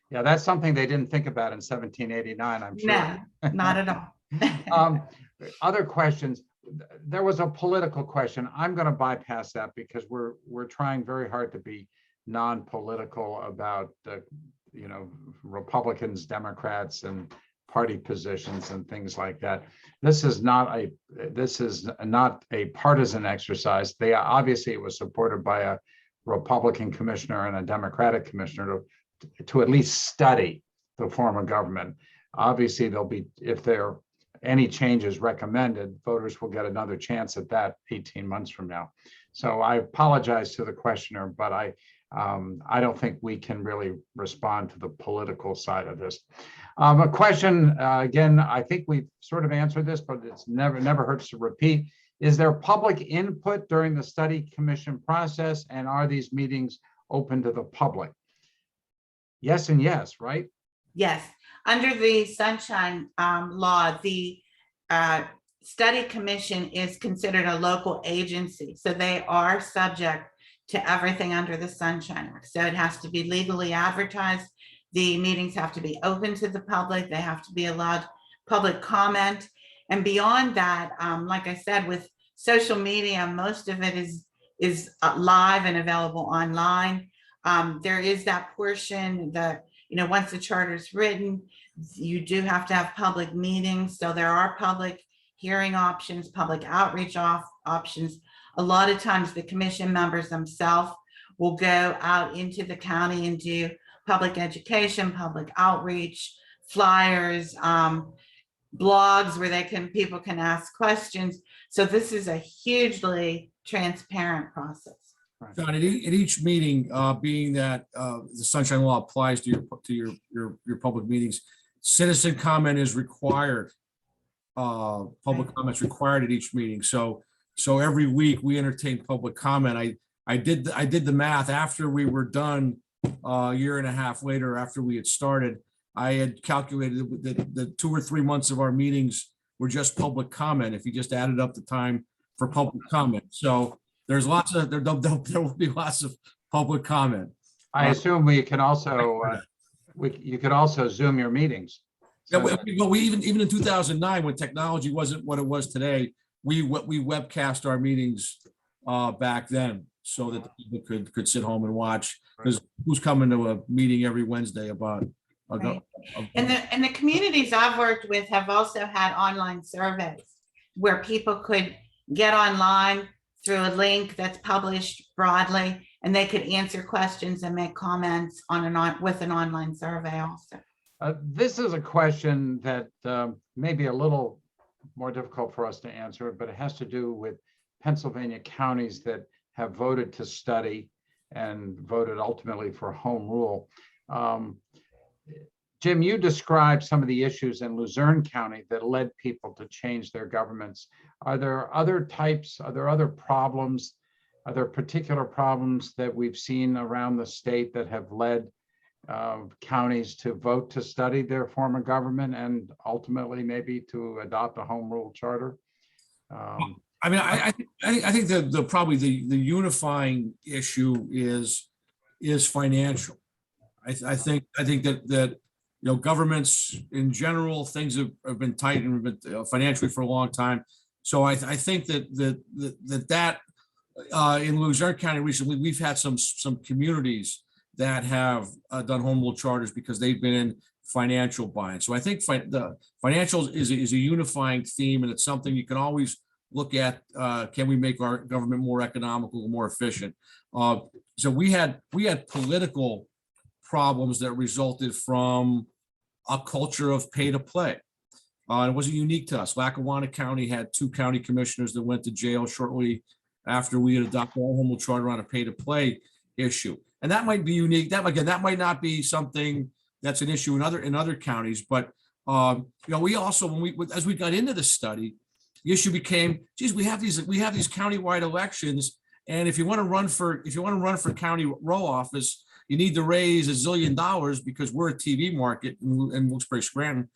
Yeah, that's something they didn't think about in 1789, I'm sure. No, not at all. Other questions. There was a political question. I'm going to bypass that because we're trying very hard to be non-political about Republicans, Democrats, and party positions and things like that. This is not a partisan exercise. Obviously it was supported by a Republican commissioner and a Democratic commissioner to at least study the form of government. Obviously there'll be, if there are any changes recommended, voters will get another chance at that 18 months from now. So I apologize to the questioner, but I don't think we can really respond to the political side of this. A question, again, I think we've sort of answered this, but it's never hurts to repeat. Is there public input during the study commission process, and are these meetings open to the public? Yes and yes, right? Yes. Under the Sunshine Law, the study commission is considered a local agency. So they are subject to everything under the Sunshine Act. So it has to be legally advertised. The meetings have to be open to the public. They have to be allowed public comment. And beyond that, like I said, with social media, most of it is live and available online. There is that portion that, once the charter is written, you do have to have public meetings. So there are public hearing options, public outreach options. A lot of times the commission members themselves will go out into the county and do public education, public outreach, flyers, blogs where people can ask questions. So this is a hugely transparent process. John, at each meeting, being that the Sunshine Law applies to your public meetings, citizen comment is required. Public comments required at each meeting. So every week we entertain public comment. I did the math after we were done a year and a half later after we had started. I had calculated that the 2 or 3 months of our meetings were just public comment if you just added up the time for public comment. So there's lots of, there will be lots of public comment. I assume we can also, you could also Zoom your meetings. Yeah, So we even in 2009, when technology wasn't what it was today, we webcast our meetings back then so that the people could sit home and watch. Because who's coming to a meeting every Wednesday about? Right. And the communities I've worked with have also had online surveys where people could get online through a link that's published broadly, and they could answer questions and make comments with an online survey also. this is a question that may be a little more difficult for us to answer, but it has to do with Pennsylvania counties that have voted to study and voted ultimately for home rule. Jim, you described some of the issues in Luzerne County that led people to change their governments. Are there other types, are there other problems? Are there particular problems that we've seen around the state that have led counties to vote to study their form of government and ultimately maybe to adopt a home rule charter? I mean, I think that probably the unifying issue is financial. I think that you know, governments in general, things have been tight and been financially for a long time. So I think that in Luzerne County recently, we've had some communities that have done home rule charters because they've been in financial bind. So I think the financial is a unifying theme, and it's something you can always look at. Can we make our government more economical, more efficient? So we had political problems that resulted from a culture of pay to play. It wasn't unique to us. Lackawanna County had 2 county commissioners that went to jail shortly after we had adopted our home rule charter on a pay to play issue. And that might be unique. That might not be something that's an issue in other counties. But you know, we also, as we got into the study, the issue became, geez, we have these countywide elections, and if you want to run for county row office, you need to raise $1 zillion because we're a TV market in Wilkes-Barre-Scranton,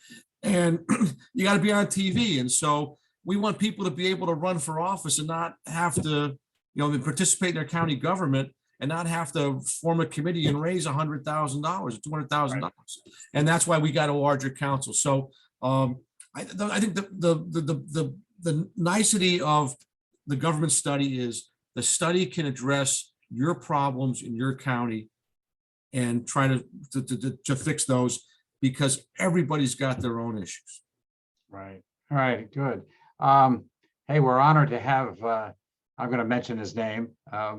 and you got to be on TV. And so we want people to be able to run for office and not have to, you know, participate in their county government and not have to form a committee and raise $100,000 or $200,000. And that's why we got a larger council. So I think the nicety of the government study is the study can address your problems in your county and try to fix those, because everybody's got their own issues. Right. All right. Good. Hey, we're honored to have, I'm going to mention his name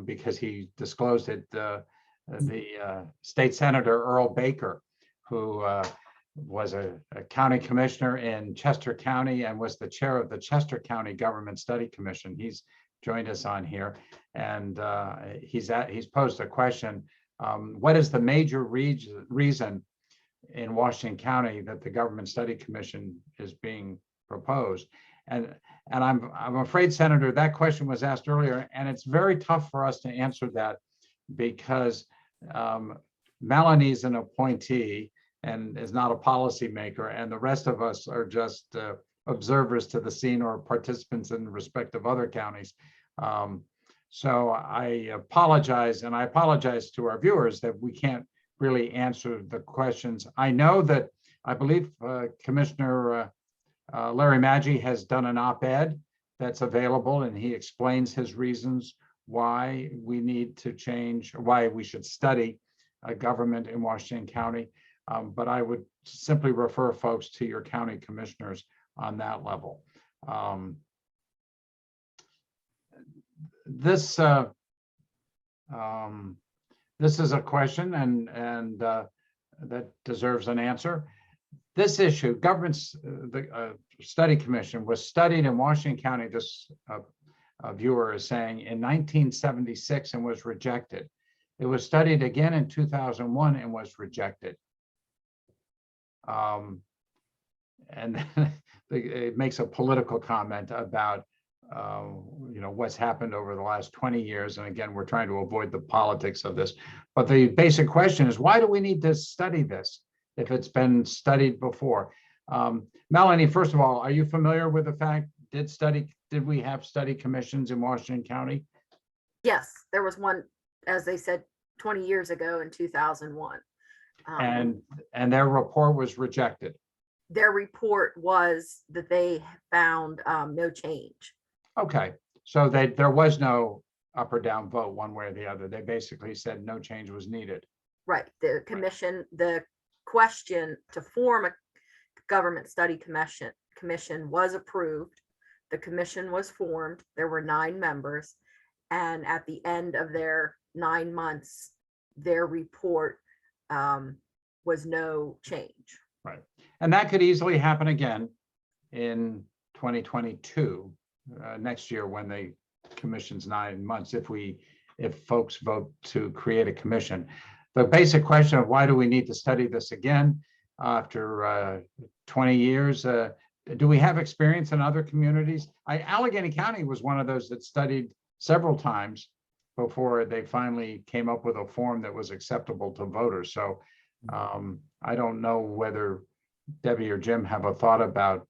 because he disclosed it, the state senator Earl Baker, who was a county commissioner in Chester County and was the chair of the Chester County Government Study Commission. He's joined us on here, and he's posed a question. What is the major reason in Washington County that the Government Study Commission is being proposed? And I'm afraid, Senator, that question was asked earlier, and it's very tough for us to answer that because Melanie's an appointee and is not a policymaker, and the rest of us are just observers to the scene or participants in respect of other counties. So I apologize, and I apologize to our viewers that we can't really answer the questions. I know that I believe Commissioner Larry Maggi has done an op-ed that's available, and he explains his reasons why we need to change, why we should study government in Washington County. But I would simply refer folks to your county commissioners on that level. This is a question and that deserves an answer. This issue, the study commission was studied in Washington County, this viewer is saying, in 1976 and was rejected. It was studied again in 2001 and was rejected. And then it makes a political comment about you know, what's happened over the last 20 years. And again, we're trying to avoid the politics of this. But the basic question is, why do we need to study this if it's been studied before? Melanie, first of all, are you familiar with the fact, did we have study commissions in Washington County? Yes, there was one, as they said, 20 years ago in 2001. And their report was rejected. Their report was that they found no change. Okay, so there was no up or down vote one way or the other. They basically said no change was needed. Right. The commission, the question to form a government study commission was approved. The commission was formed. There were 9 members. And at the end of their 9 months, their report was no change. Right. And that could easily happen again in 2022, next year, when the commission's 9 months, if folks vote to create a commission. The basic question of why do we need to study this again after 20 years? Do we have experience in other communities? Allegheny County was one of those that studied several times before they finally came up with a form that was acceptable to voters. So I don't know whether Debbie or Jim have a thought about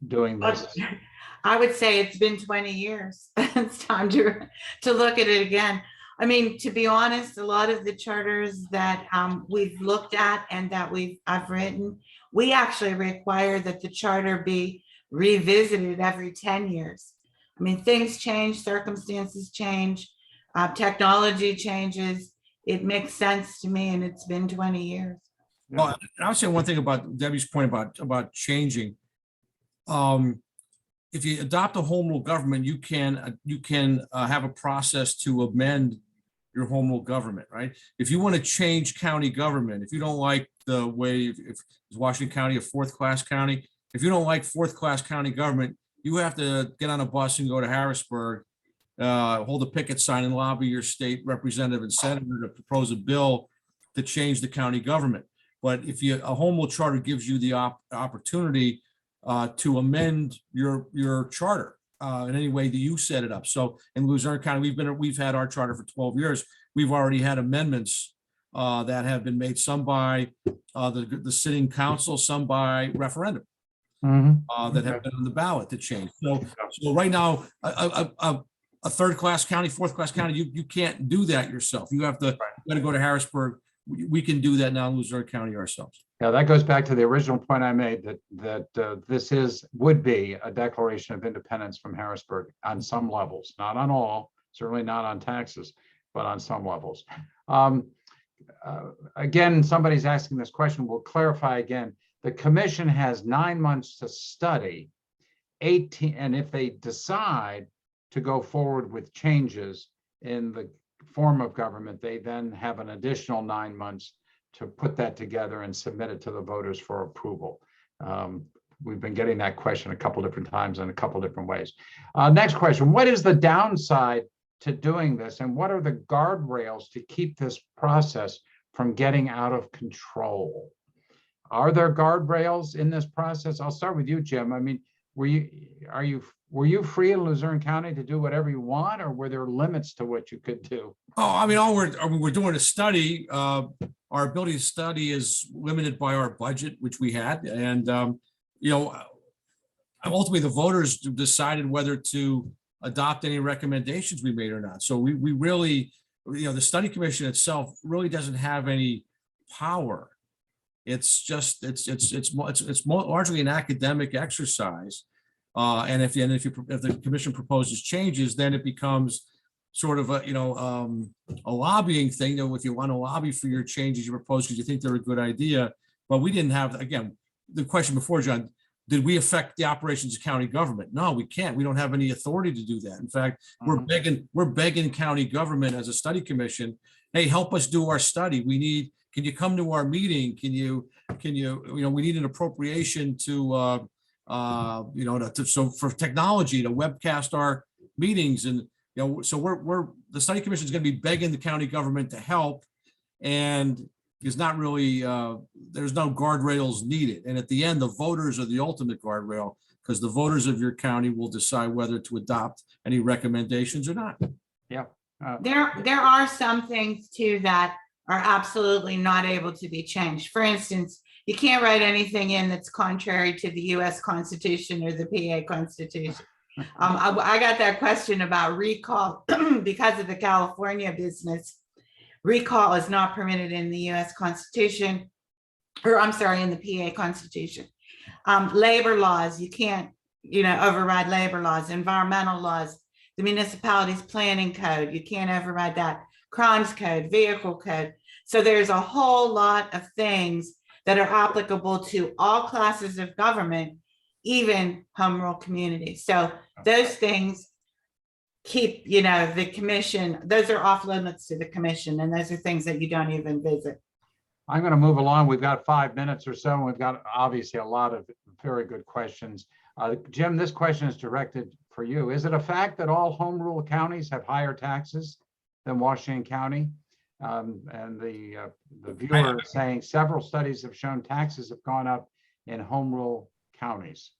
doing this. I would say it's been 20 years. It's time to look at it again. I mean, to be honest, a lot of the charters that we've looked at and that I've written, we actually require that the charter be revisited every 10 years. I mean, things change, circumstances change, technology changes. It makes sense to me, and it's been 20 years. Well, I would say one thing about Debbie's point about changing. If you adopt a home rule government, you can have a process to amend your home rule government, right? If you want to change county government, if you don't like the way, if Washington County a 4th-class county, if you don't like 4th-class county government, you have to get on a bus and go to Harrisburg, hold a picket sign and lobby your state representative and senator to propose a bill to change the county government. But if a home rule charter gives you the opportunity to amend your charter in any way that you set it up. So in Luzerne County, we've had our charter for 12 years. We've already had amendments that have been made, some by the sitting council, some by referendum. That have been on the ballot to change. So right now, a 3rd-class county, 4th-class county, you can't do that yourself. You have to go to Harrisburg. We can do that now in Luzerne County ourselves. Yeah, that goes back to the original point I made that this would be a declaration of independence from Harrisburg on some levels, not on all, certainly not on taxes, but on some levels. Again, somebody's asking this question. We'll clarify again. The commission has 9 months to study 18, and if they decide to go forward with changes in the form of government, they then have an additional 9 months to put that together and submit it to the voters for approval. We've been getting that question a couple different times in a couple different ways. Next question, what is the downside to doing this, and what are the guardrails to keep this process from getting out of control? Are there guardrails in this process? I'll start with you, Jim. I mean, were you free in Luzerne County to do whatever you want, or were there limits to what you could do? Oh, I mean, we're doing a study. Our ability to study is limited by our budget, which we had, and ultimately the voters decided whether to adopt any recommendations we made or not. So we really, the study commission itself really doesn't have any power. It's just it's largely an academic exercise, and if the commission proposes changes, then it becomes sort of a lobbying thing. If you want to lobby for your changes you propose because you think they're a good idea, but we didn't have, again, the question before, John, did we affect the operations of county government? No, we can't. We don't have any authority to do that. In fact, we're begging county government as a study commission, hey, help us do our study. Can you come to our meeting? We need an appropriation to so for technology to webcast our meetings. And, so the study commission is going to be begging the county government to help, and is not really, there's no guardrails needed. And at the end, the voters are the ultimate guardrail, because the voters of your county will decide whether to adopt any recommendations or not. Yeah. There are some things too that are absolutely not able to be changed. For instance, you can't write anything in that's contrary to the US Constitution or the PA Constitution. I got that question about recall because of the California business. Recall is not permitted in the US Constitution, or I'm sorry, in the PA Constitution. Labor laws, you can't, override labor laws. Environmental laws, the municipality's planning code, you can't override that. Crimes code, vehicle code. So there's a whole lot of things that are applicable to all classes of government, even home rule communities. So those things keep, the commission, those are off limits to the commission, and those are things that you don't even visit. I'm going to move along. We've got 5 minutes or so, and we've got obviously a lot of very good questions. Jim, this question is directed for you. Is it a fact that all home rule counties have higher taxes than Washington County? And the viewer is saying several studies have shown taxes have gone up in home rule counties.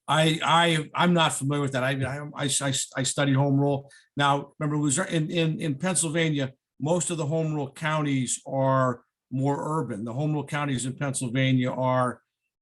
I'm not familiar with that. I studied home rule. Now, remember, in Pennsylvania, most of the home rule counties are more urban. The home rule counties in Pennsylvania are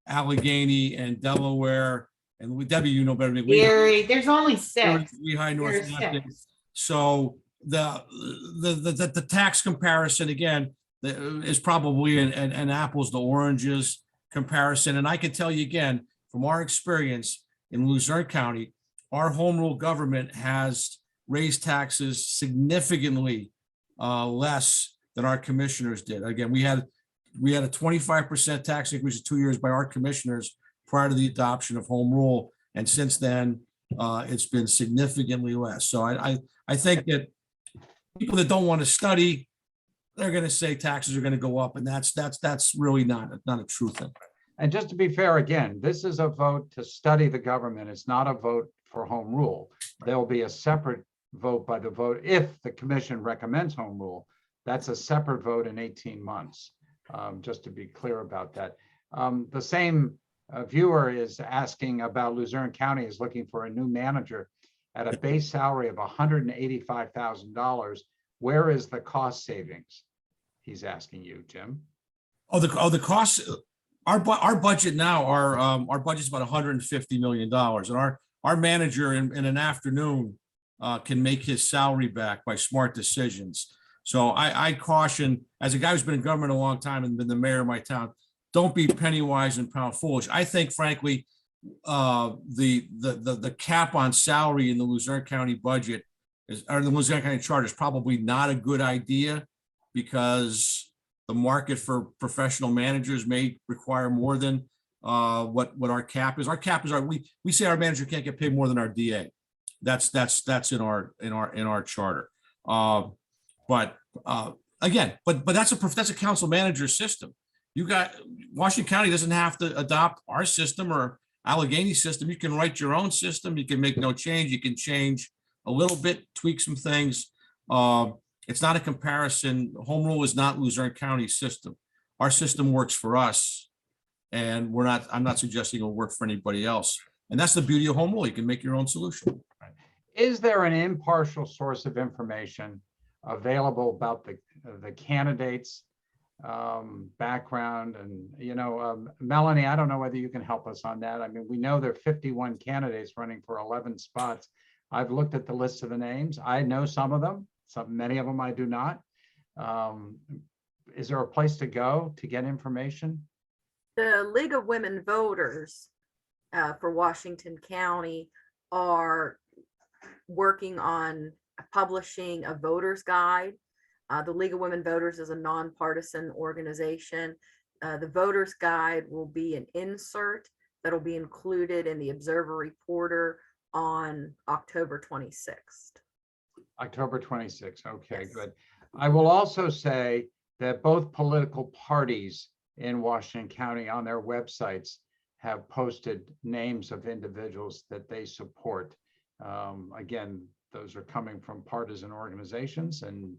Allegheny and Delaware, and Debbie, better than me. Erie, there's only 6. Lehigh, North. There's 6. So the tax comparison again is probably an apples to oranges comparison. And I can tell you again, from our experience in Luzerne County, our home rule government has raised taxes significantly less than our commissioners did. Again, we had a 25% tax increase in 2 years by our commissioners prior to the adoption of home rule. And since then, it's been significantly less. So I think that people that don't want to study, they're going to say taxes are going to go up, and that's really not a true thing. And just to be fair, again, this is a vote to study the government. It's not a vote for home rule. There'll be a separate vote by the vote if the commission recommends home rule. That's a separate vote in 18 months, just to be clear about that. The same viewer is asking about Luzerne County is looking for a new manager at a base salary of $185,000. Where is the cost savings? He's asking you, Jim. The costs. Our budget now, our budget's about $150 million, and our manager in an afternoon can make his salary back by smart decisions. So I caution, as a guy who's been in government a long time and been the mayor of my town, don't be penny wise and pound foolish. I think, frankly, the cap on salary in the Luzerne County budget or the Luzerne County charter is probably not a good idea, because the market for professional managers may require more than what our cap is. Our cap is we say our manager can't get paid more than our DA. That's in our charter. But that's a council manager system. You got Washington County doesn't have to adopt our system or Allegheny system. You can write your own system. You can make no change. You can change a little bit, tweak some things. It's not a comparison. Home rule is not Luzerne County system. Our system works for us, and I'm not suggesting it'll work for anybody else. And that's the beauty of home rule. You can make your own solution. Is there an impartial source of information available about the candidates' background? And, Melanie, I don't know whether you can help us on that. I mean, we know there are 51 candidates running for 11 spots. I've looked at the list of the names. I know some of them. Many of them I do not. Is there a place to go to get information? The League of Women Voters for Washington County are working on publishing a voter's guide. The League of Women Voters is a nonpartisan organization. The voter's guide will be an insert that'll be included in the Observer Reporter on October 26th. October 26th. Okay, Yes. good. I will also say that both political parties in Washington County on their websites have posted names of individuals that they support. Again, those are coming from partisan organizations, and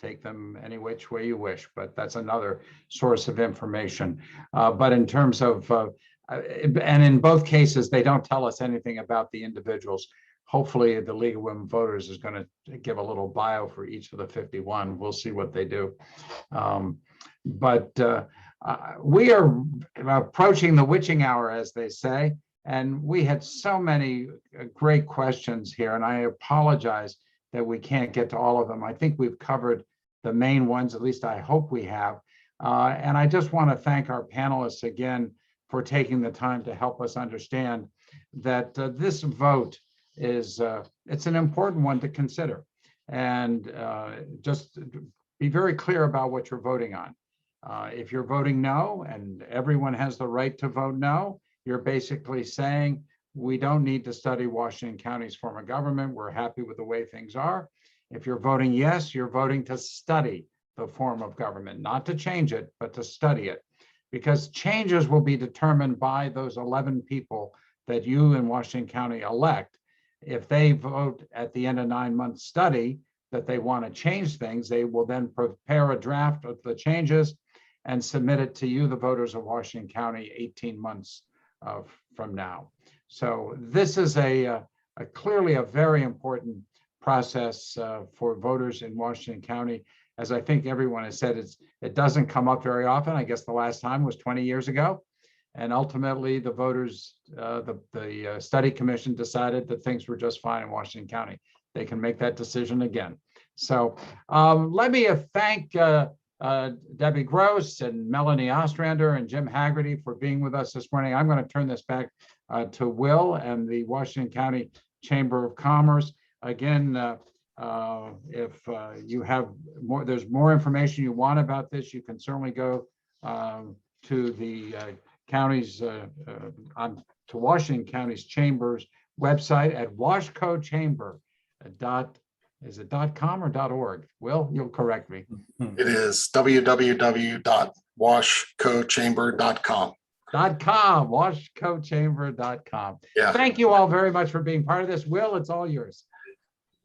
take them any which way you wish, but that's another source of information. But in terms of, and in both cases, they don't tell us anything about the individuals. Hopefully the League of Women Voters is going to give a little bio for each of the 51. We'll see what they do. But we are approaching the witching hour, as they say. And we had so many great questions here, and I apologize that we can't get to all of them. I think we've covered the main ones, at least I hope we have. And I just want to thank our panelists again for taking the time to help us understand that this vote is, it's an important one to consider. And just be very clear about what you're voting on. If you're voting no, and everyone has the right to vote no, you're basically saying, we don't need to study Washington County's form of government. We're happy with the way things are. If you're voting yes, you're voting to study the form of government, not to change it, but to study it. Because changes will be determined by those 11 people that you in Washington County elect. If they vote at the end of 9-month study that they want to change things, they will then prepare a draft of the changes and submit it to you, the voters of Washington County, 18 months from now. So this is a clearly a very important process for voters in Washington County. As I think everyone has said, it doesn't come up very often. I guess the last time was 20 years ago. And ultimately, the voters, the study commission decided that things were just fine in Washington County. They can make that decision again. So let me thank Debbie Gross and Melanie Ostrander and Jim Haggerty for being with us this morning. I'm going to turn this back to Will and the Washington County Chamber of Commerce. Again, if you have more, there's more information you want about this, you can certainly go to the county's, to Washington County's Chamber's website at washcochamber.com. Is it .com or .org? Will, you'll correct me. It is www.washcochamber.com. washcochamber.com. Yeah. Thank you all very much for being part of this. Will, it's all yours.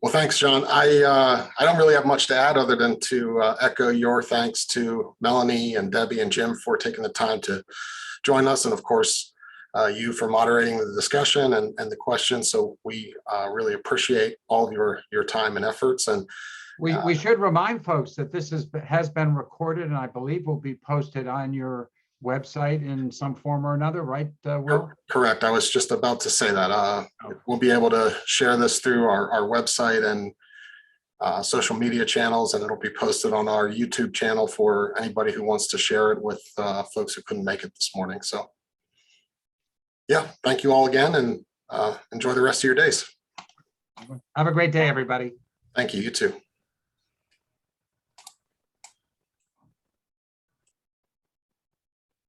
Well, thanks, John. I don't really have much to add other than to echo your thanks to Melanie and Debbie and Jim for taking the time to join us, and of course, you for moderating the discussion and the questions. So we really appreciate all of your time and efforts. And we should remind folks that this has been recorded, and I believe will be posted on your website in some form or another, right, Will? Correct. I was just about to say that. We'll be able to share this through our website and social media channels, and it'll be posted on our YouTube channel for anybody who wants to share it with folks who couldn't make it this morning. So yeah, thank you all again, and enjoy the rest of your days. Have a great day, everybody. Thank you. You too.